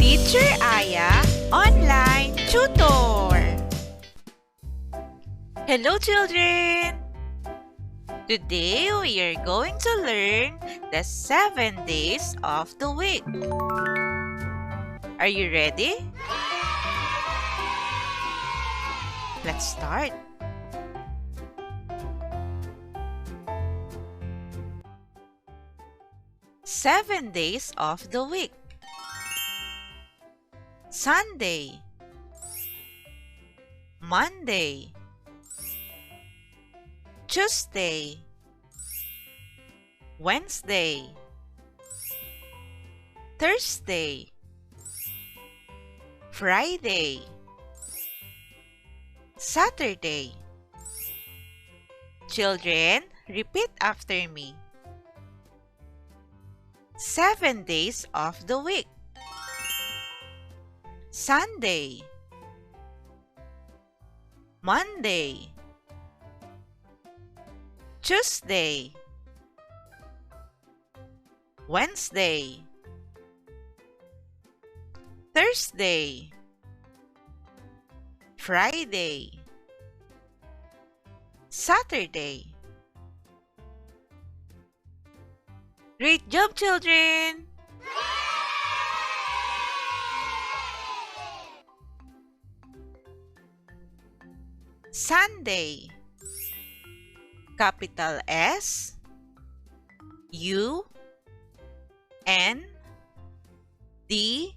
Teacher Aya Online Tutor. Hello children! Today we are going to learn the 7 days of the week. Are you ready? Let's start. Seven days of the week. Sunday, Monday, Tuesday, Wednesday, Thursday, Friday, Saturday. Children, repeat after me. 7 days of the week. Sunday, Monday, Tuesday, Wednesday, Thursday, Friday, Saturday. Great job, children! Sunday. Capital S U N D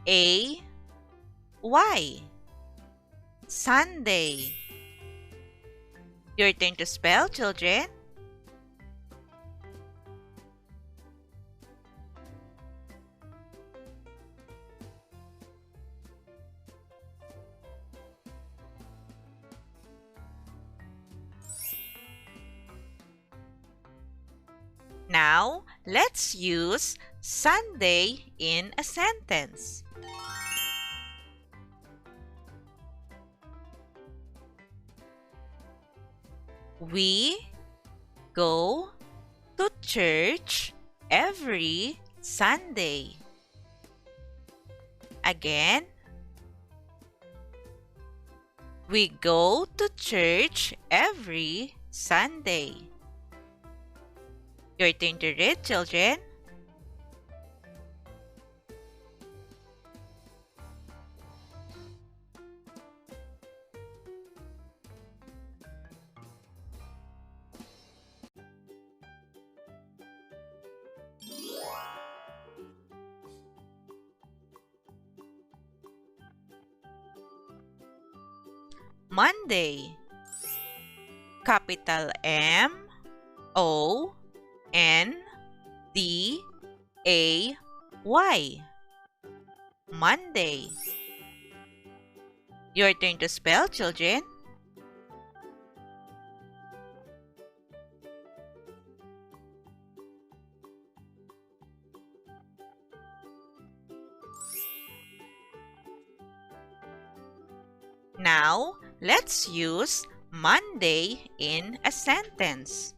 A Y. Sunday. Your turn to spell, children. Now, let's use Sunday in a sentence. We go to church every Sunday. Again, we go to church every Sunday. Your turn to read, children. Monday. Capital M O N D A Y. Monday. Your turn to spell, children. Now, let's use Monday in a sentence.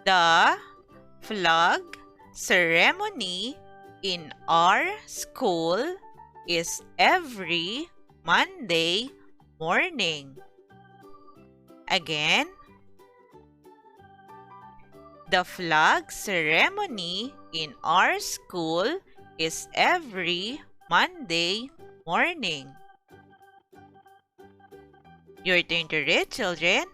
The flag ceremony in our school is every Monday morning. Again, the flag ceremony in our school is every Monday morning. Your turn to read, children.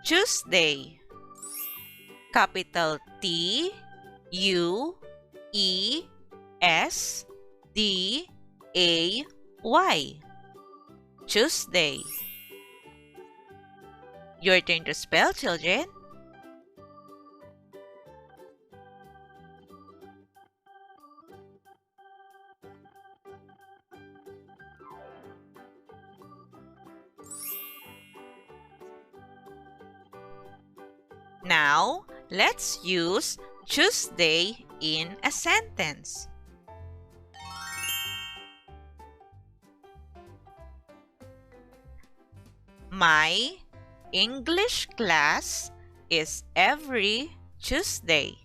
Tuesday. Capital T U E S D A Y. Tuesday. Your turn to spell, children. Now, let's use Tuesday in a sentence. My English class is every Tuesday.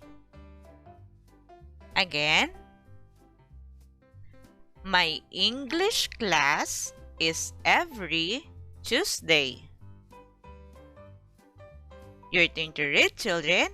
Again, my English class is every Tuesday. Your turn to read, children.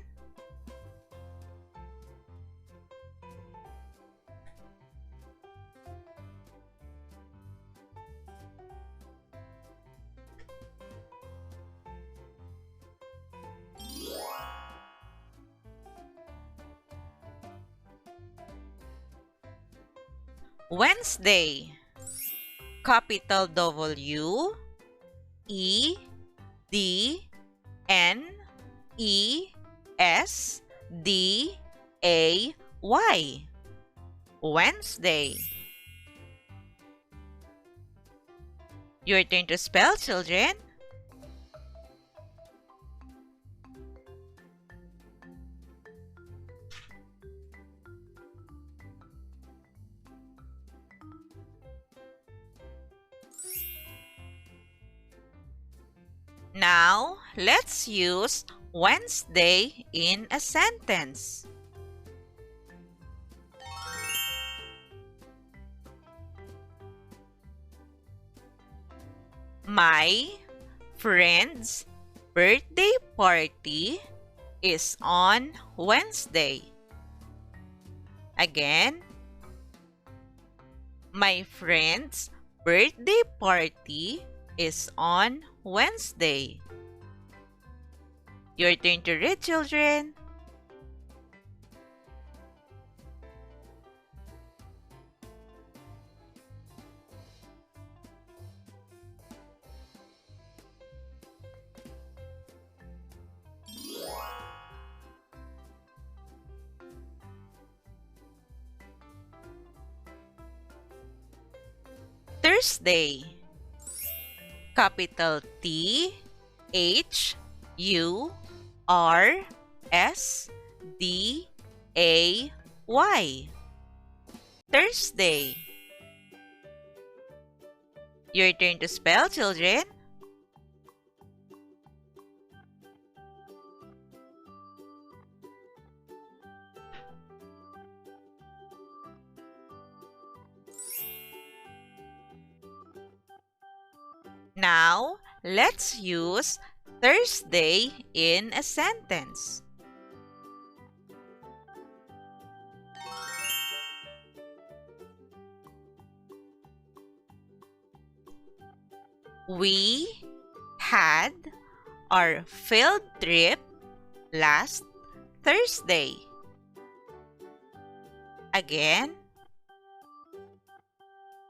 Wednesday. Capital W E D N E S D A Y. Wednesday. Your turn to spell, children. Now, let's use Wednesday in a sentence. My friend's birthday party is on Wednesday. Again, my friend's birthday party is on Wednesday. Your turn to read, children. Thursday. Capital T H U R S D A Y. Thursday. Your turn to spell, children. Now, let's use Thursday in a sentence. We had our field trip last Thursday. Again,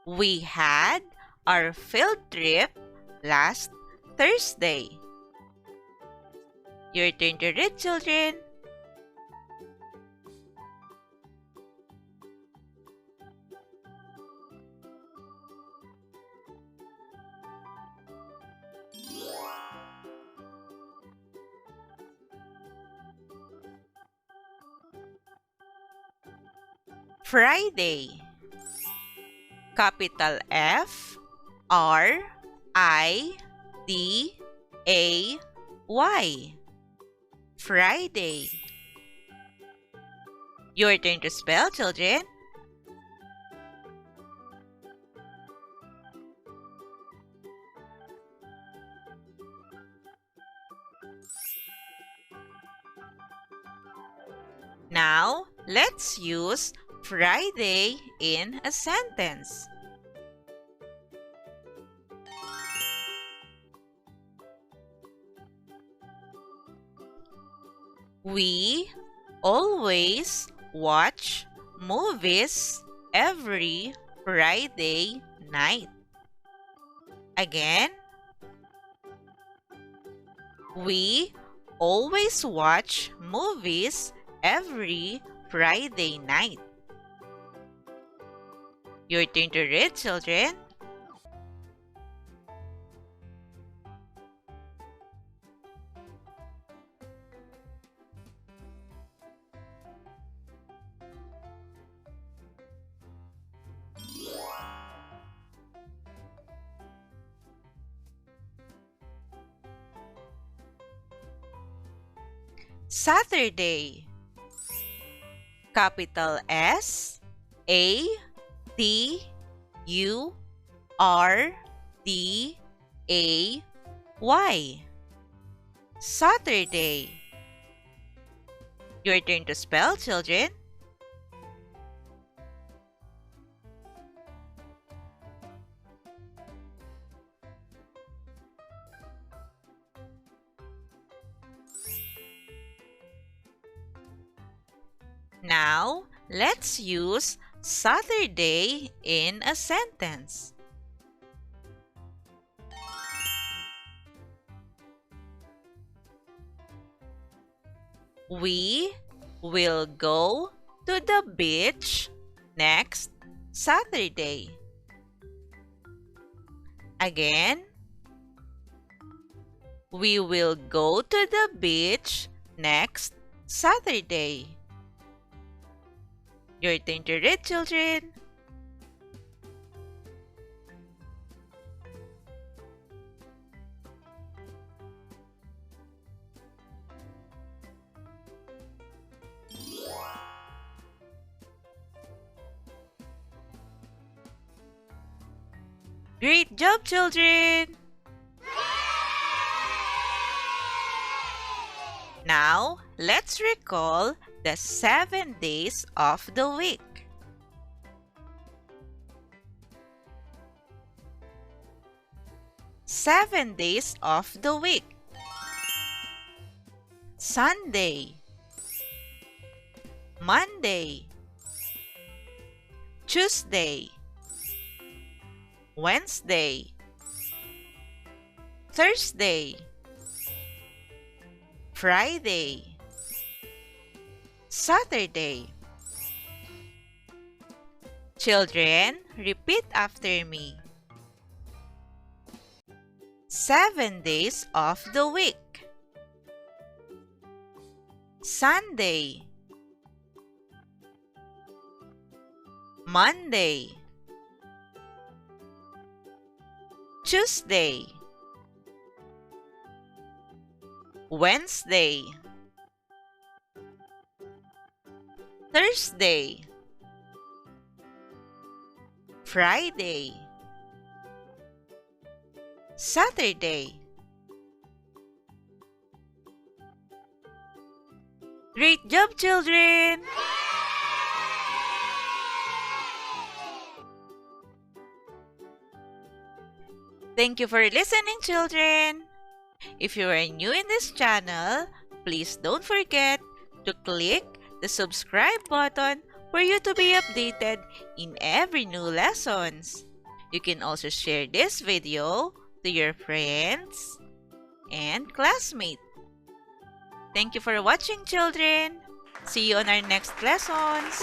we had our field trip last Thursday. Your turn to read, children. Friday. Capital F R I D A Y. Friday. Your turn to spell, children. Now, let's use Friday in a sentence. We always watch movies every Friday night. Again, we always watch movies every Friday night. Your turn to read, children. Saturday. Capital S A T U R D A Y. Saturday. Your turn to spell, children. Now, let's use Saturday in a sentence. We will go to the beach next Saturday. Again, we will go to the beach next Saturday. Your turn to read, children. Great job, children! Now, let's recall the 7 days of the week. Seven days of the week. Sunday, Monday, Tuesday, Wednesday, Thursday, Friday, Saturday. Children, repeat after me. 7 days of the week. Sunday, Monday, Tuesday, Wednesday, Thursday, Friday, Saturday. Great job, children! Thank you for listening, children! If you are new in this channel, please don't forget to click the subscribe button for you to be updated in every new lessons. You can also share this video to your friends and classmates. Thank you for watching, children. See you on our next lessons.